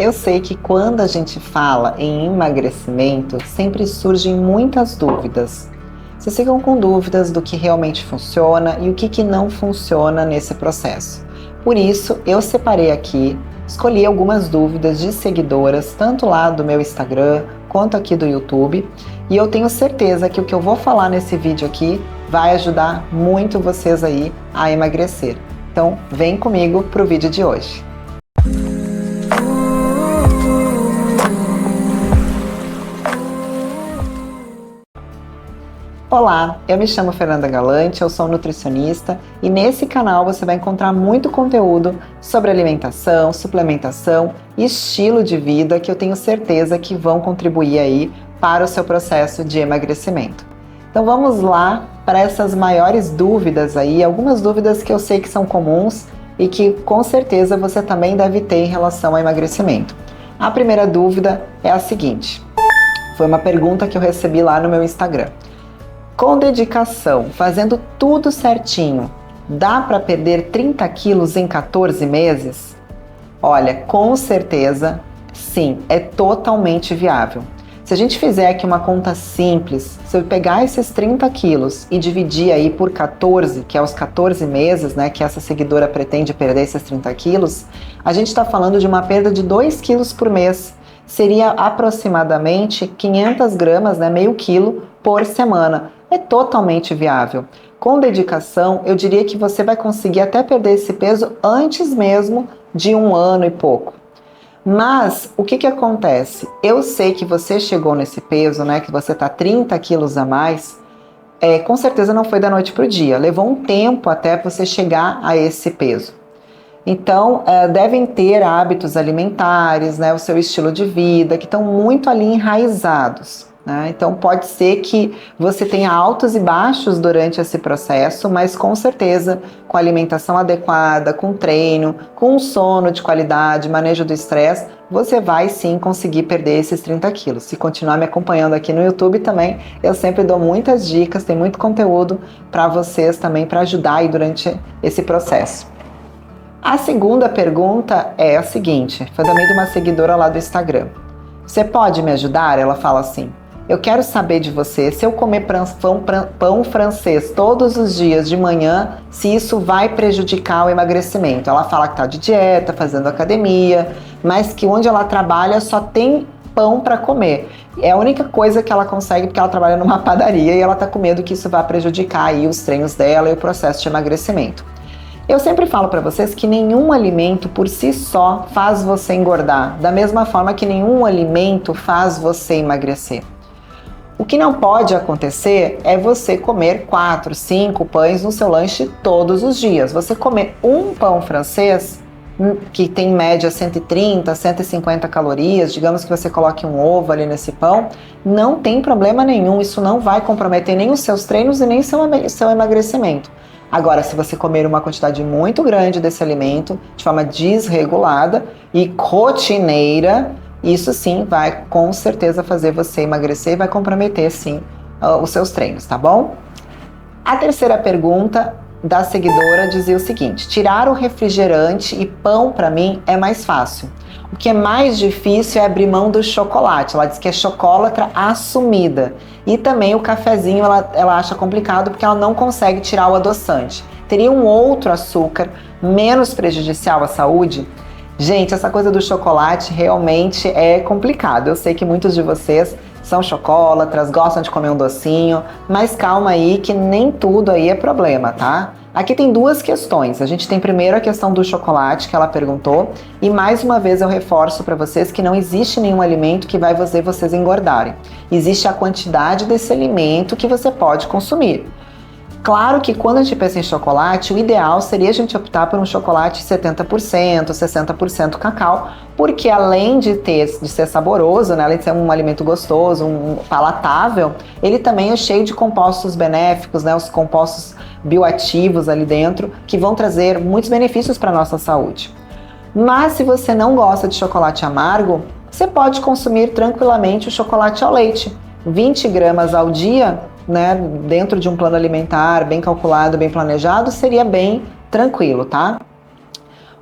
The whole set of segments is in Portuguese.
Eu sei que quando a gente fala em emagrecimento, sempre surgem muitas dúvidas. Vocês ficam com dúvidas do que realmente funciona e o que não funciona nesse processo. Por isso, eu separei aqui, escolhi algumas dúvidas de seguidoras, tanto lá do meu Instagram quanto aqui do YouTube, e eu tenho certeza que o que eu vou falar nesse vídeo aqui vai ajudar muito vocês aí a emagrecer. Então, vem comigo para o vídeo de hoje. Olá, eu me chamo Fernanda Galante, eu sou nutricionista e nesse canal você vai encontrar muito conteúdo sobre alimentação, suplementação e estilo de vida que eu tenho certeza que vão contribuir aí para o seu processo de emagrecimento. Então vamos lá para essas maiores dúvidas aí, algumas dúvidas que eu sei que são comuns e que com certeza você também deve ter em relação ao emagrecimento. A primeira dúvida é a seguinte, foi uma pergunta que eu recebi lá no meu Instagram. Com dedicação, fazendo tudo certinho, dá para perder 30 quilos em 14 meses? Olha, com certeza, sim, é totalmente viável. Se a gente fizer aqui uma conta simples, se eu pegar esses 30 quilos e dividir aí por 14, que é os 14 meses, né, que essa seguidora pretende perder esses 30 quilos, a gente está falando de uma perda de 2 quilos por mês. Seria aproximadamente 500 gramas, né, meio quilo por semana. É totalmente viável. Com dedicação, eu diria que você vai conseguir até perder esse peso antes mesmo de 1 ano e pouco. Mas, o que acontece? Eu sei que você chegou nesse peso, né, que você está 30 quilos a mais, com certeza não foi da noite para o dia. Levou um tempo até você chegar a esse peso. Então, devem ter hábitos alimentares, né, o seu estilo de vida, que estão muito ali enraizados. Né? Então, pode ser que você tenha altos e baixos durante esse processo, mas com certeza, com alimentação adequada, com treino, com sono de qualidade, manejo do estresse, você vai sim conseguir perder esses 30 quilos. Se continuar me acompanhando aqui no YouTube também, eu sempre dou muitas dicas, tem muito conteúdo para vocês também, para ajudar aí durante esse processo. A segunda pergunta é a seguinte, foi também de uma seguidora lá do Instagram. Você pode me ajudar? Ela fala assim, eu quero saber de você, se eu comer pão francês todos os dias de manhã, se isso vai prejudicar o emagrecimento. Ela fala que está de dieta, fazendo academia, mas que onde ela trabalha só tem pão para comer. É a única coisa que ela consegue porque ela trabalha numa padaria e ela está com medo que isso vá prejudicar aí os treinos dela e o processo de emagrecimento. Eu sempre falo para vocês que nenhum alimento por si só faz você engordar, da mesma forma que nenhum alimento faz você emagrecer. O que não pode acontecer é você comer 4, 5 pães no seu lanche todos os dias. Você comer um pão francês, que tem em média 130, 150 calorias, digamos que você coloque um ovo ali nesse pão, não tem problema nenhum, isso não vai comprometer nem os seus treinos e nem o seu emagrecimento. Agora, se você comer uma quantidade muito grande desse alimento, de forma desregulada e rotineira, isso sim vai com certeza fazer você emagrecer e vai comprometer sim os seus treinos, tá bom? A terceira pergunta da seguidora dizia o seguinte, tirar o refrigerante e pão para mim é mais fácil. O que é mais difícil é abrir mão do chocolate. Ela diz que é chocolatra assumida. E também o cafezinho ela acha complicado porque ela não consegue tirar o adoçante. Teria um outro açúcar menos prejudicial à saúde? Gente, essa coisa do chocolate realmente é complicado. Eu sei que muitos de vocês são chocolatras, gostam de comer um docinho, mas calma aí que nem tudo aí é problema, tá? Aqui tem duas questões. A gente tem primeiro a questão do chocolate que ela perguntou e mais uma vez eu reforço para vocês que não existe nenhum alimento que vai fazer vocês engordarem. Existe a quantidade desse alimento que você pode consumir. Claro que quando a gente pensa em chocolate, o ideal seria a gente optar por um chocolate 70%, 60% cacau, porque além de ser saboroso, né, além de ser um alimento gostoso, palatável, ele também é cheio de compostos benéficos, né, os compostos bioativos ali dentro, que vão trazer muitos benefícios para a nossa saúde. Mas se você não gosta de chocolate amargo, você pode consumir tranquilamente o chocolate ao leite. 20 gramas ao dia, né, dentro de um plano alimentar bem calculado, bem planejado, seria bem tranquilo, tá?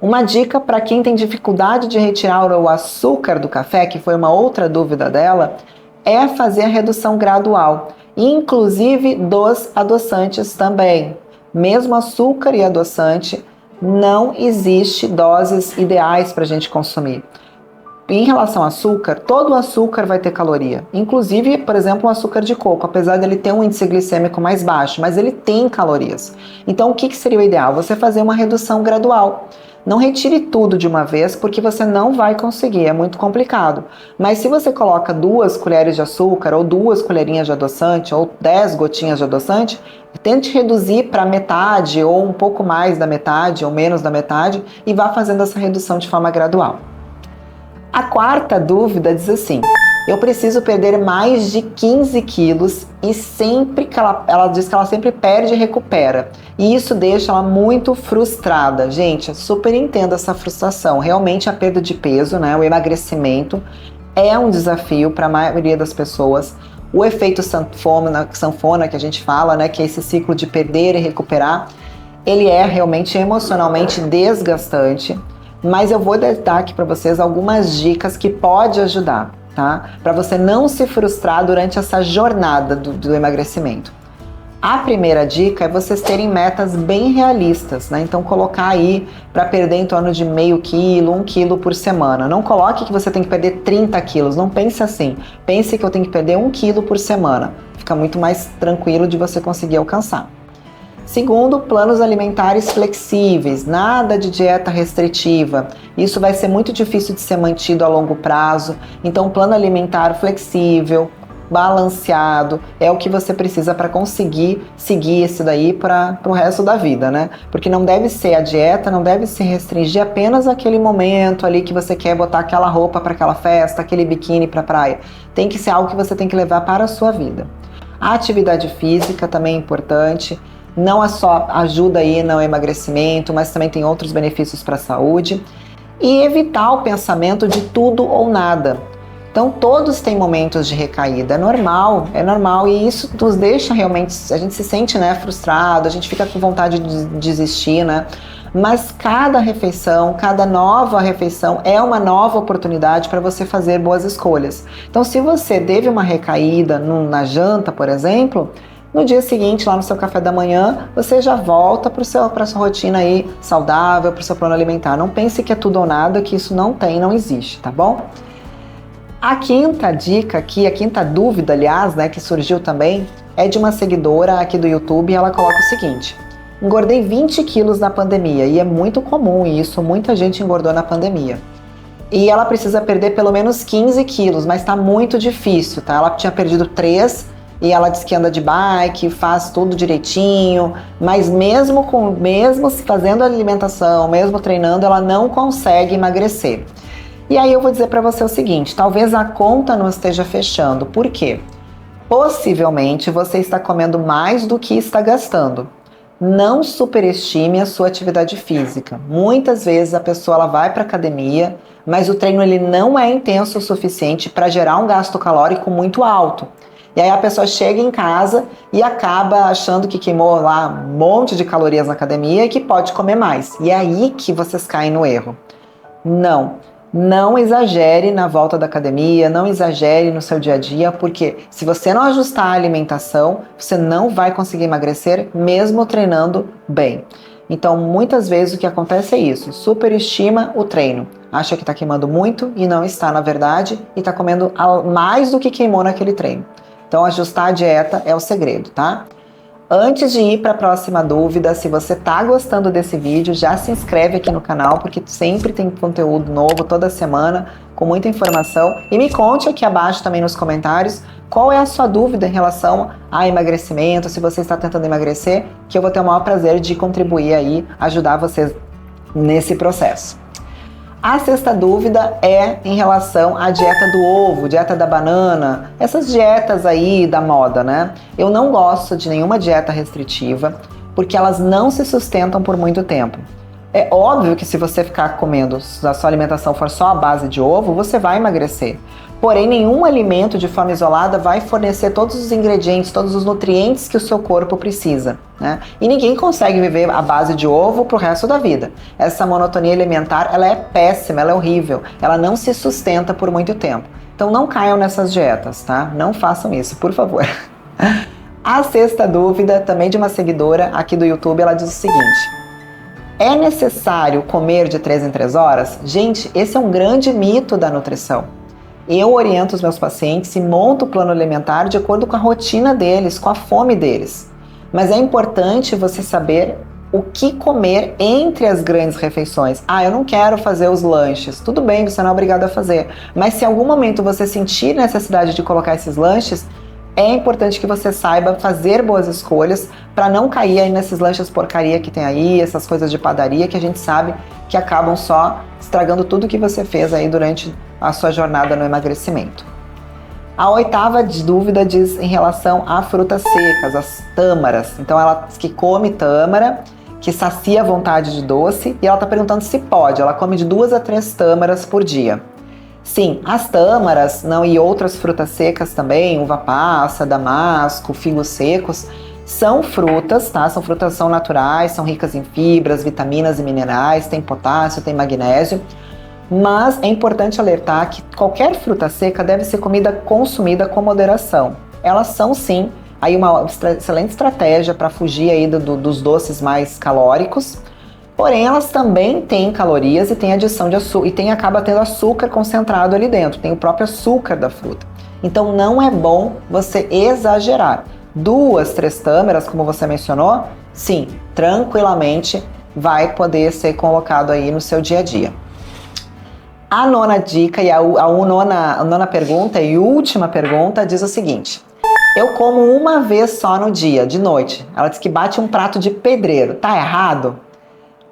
Uma dica para quem tem dificuldade de retirar o açúcar do café, que foi uma outra dúvida dela, é fazer a redução gradual, inclusive dos adoçantes também. Mesmo açúcar e adoçante, não existe doses ideais para a gente consumir. Em relação ao açúcar, todo açúcar vai ter caloria. Inclusive, por exemplo, o açúcar de coco, apesar dele ter um índice glicêmico mais baixo, mas ele tem calorias. Então, o que seria o ideal? Você fazer uma redução gradual. Não retire tudo de uma vez, porque você não vai conseguir, é muito complicado. Mas se você coloca 2 colheres de açúcar, ou 2 colherinhas de adoçante, ou 10 gotinhas de adoçante, tente reduzir para metade, ou um pouco mais da metade, ou menos da metade, e vá fazendo essa redução de forma gradual. A quarta dúvida diz assim: eu preciso perder mais de 15 quilos e sempre que ela diz que ela sempre perde e recupera. E isso deixa ela muito frustrada. Gente, eu super entendo essa frustração. Realmente a perda de peso, né, o emagrecimento é um desafio para a maioria das pessoas. O efeito sanfona que a gente fala, né, que é esse ciclo de perder e recuperar, ele é realmente emocionalmente desgastante. Mas eu vou dar aqui para vocês algumas dicas que podem ajudar, tá? Para você não se frustrar durante essa jornada do emagrecimento. A primeira dica é vocês terem metas bem realistas, né? Então colocar aí para perder em torno de meio quilo, 1 quilo por semana. Não coloque que você tem que perder 30 quilos, não pense assim. Pense que eu tenho que perder 1 quilo por semana. Fica muito mais tranquilo de você conseguir alcançar. Segundo, planos alimentares flexíveis, nada de dieta restritiva. Isso vai ser muito difícil de ser mantido a longo prazo. Então, plano alimentar flexível, balanceado, é o que você precisa para conseguir seguir esse daí para o resto da vida, né? Porque não deve ser a dieta, não deve se restringir apenas aquele momento ali que você quer botar aquela roupa para aquela festa, aquele biquíni para a praia. Tem que ser algo que você tem que levar para a sua vida. A atividade física também é importante. Não é só ajuda aí no emagrecimento, mas também tem outros benefícios para a saúde. E evitar o pensamento de tudo ou nada. Então, todos têm momentos de recaída, é normal, e isso nos deixa realmente, a gente se sente, né, frustrado, a gente fica com vontade de desistir, né? Mas cada refeição, cada nova refeição é uma nova oportunidade para você fazer boas escolhas. Então, se você teve uma recaída na janta, por exemplo, no dia seguinte, lá no seu café da manhã, você já volta para a sua rotina aí saudável, para o seu plano alimentar. Não pense que é tudo ou nada, que isso não existe, tá bom? A quinta dica aqui, a quinta dúvida, aliás, né, que surgiu também, é de uma seguidora aqui do YouTube, e ela coloca o seguinte: engordei 20 quilos na pandemia, e é muito comum isso, muita gente engordou na pandemia. E ela precisa perder pelo menos 15 quilos, mas tá muito difícil, tá? Ela tinha perdido 3, e ela diz que anda de bike, faz tudo direitinho, mas mesmo fazendo alimentação, mesmo treinando, ela não consegue emagrecer. E aí eu vou dizer para você o seguinte: talvez a conta não esteja fechando. Por quê? Possivelmente você está comendo mais do que está gastando. Não superestime a sua atividade física. Muitas vezes a pessoa ela vai para a academia, mas o treino ele não é intenso o suficiente para gerar um gasto calórico muito alto. E aí a pessoa chega em casa e acaba achando que queimou lá um monte de calorias na academia e que pode comer mais. E é aí que vocês caem no erro. Não exagere na volta da academia, não exagere no seu dia a dia, porque se você não ajustar a alimentação, você não vai conseguir emagrecer mesmo treinando bem. Então, muitas vezes o que acontece é isso: superestima o treino. Acha que está queimando muito e não está, na verdade, e está comendo mais do que queimou naquele treino. Então, ajustar a dieta é o segredo, tá? Antes de ir para a próxima dúvida, se você está gostando desse vídeo, já se inscreve aqui no canal, porque sempre tem conteúdo novo toda semana, com muita informação. E me conte aqui abaixo também nos comentários qual é a sua dúvida em relação a emagrecimento, se você está tentando emagrecer, que eu vou ter o maior prazer de contribuir aí, ajudar vocês nesse processo. A sexta dúvida é em relação à dieta do ovo, dieta da banana, essas dietas aí da moda, né? Eu não gosto de nenhuma dieta restritiva, porque elas não se sustentam por muito tempo. É óbvio que se você ficar comendo, se a sua alimentação for só a base de ovo, você vai emagrecer. Porém, nenhum alimento de forma isolada vai fornecer todos os ingredientes, todos os nutrientes que o seu corpo precisa, né? E ninguém consegue viver à base de ovo pro resto da vida. Essa monotonia alimentar, ela é péssima, ela é horrível. Ela não se sustenta por muito tempo. Então não caiam nessas dietas, tá? Não façam isso, por favor. A sexta dúvida, também de uma seguidora aqui do YouTube, ela diz o seguinte: é necessário comer de 3 em 3 horas? Gente, esse é um grande mito da nutrição. Eu oriento os meus pacientes e monto o plano alimentar de acordo com a rotina deles, com a fome deles. Mas é importante você saber o que comer entre as grandes refeições. Ah, eu não quero fazer os lanches. Tudo bem, você não é obrigado a fazer. Mas se em algum momento você sentir necessidade de colocar esses lanches, é importante que você saiba fazer boas escolhas para não cair aí nesses lanches porcaria que tem aí, essas coisas de padaria que a gente sabe que acabam só estragando tudo que você fez aí durante a sua jornada no emagrecimento. A oitava dúvida diz em relação a frutas secas, as tâmaras. Então ela diz que come tâmara, que sacia a vontade de doce, e ela está perguntando se pode. Ela come de 2 a 3 tâmaras por dia. Sim, as tâmaras e outras frutas secas também, uva passa, damasco, figos secos, são frutas, tá? São naturais, são ricas em fibras, vitaminas e minerais, tem potássio, tem magnésio. Mas é importante alertar que qualquer fruta seca deve ser consumida com moderação. Elas são sim aí uma excelente estratégia para fugir aí dos doces mais calóricos. Porém, elas também têm calorias e têm adição de açúcar, e acaba tendo açúcar concentrado ali dentro, tem o próprio açúcar da fruta. Então não é bom você exagerar. 2, 3 tâmaras, como você mencionou, sim, tranquilamente vai poder ser colocado aí no seu dia a dia. A nona dica e a nona pergunta e última pergunta diz o seguinte: eu como uma vez só no dia, de noite. Ela diz que bate um prato de pedreiro. Tá errado?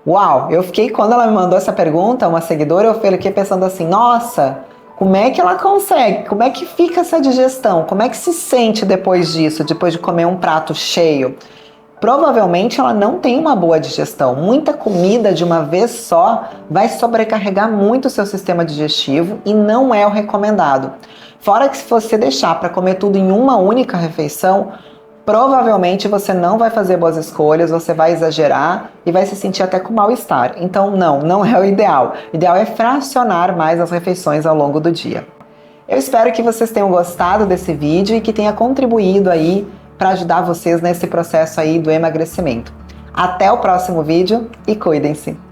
Uau! Quando ela me mandou essa pergunta, uma seguidora, eu fiquei pensando assim, nossa, como é que ela consegue? Como é que fica essa digestão? Como é que se sente depois disso, depois de comer um prato cheio? Provavelmente ela não tem uma boa digestão. Muita comida de uma vez só vai sobrecarregar muito o seu sistema digestivo e não é o recomendado. Fora que se você deixar para comer tudo em uma única refeição, provavelmente você não vai fazer boas escolhas, você vai exagerar e vai se sentir até com mal-estar. Então não é o ideal. O ideal é fracionar mais as refeições ao longo do dia. Eu espero que vocês tenham gostado desse vídeo e que tenha contribuído aí para ajudar vocês nesse processo aí do emagrecimento. Até o próximo vídeo e cuidem-se!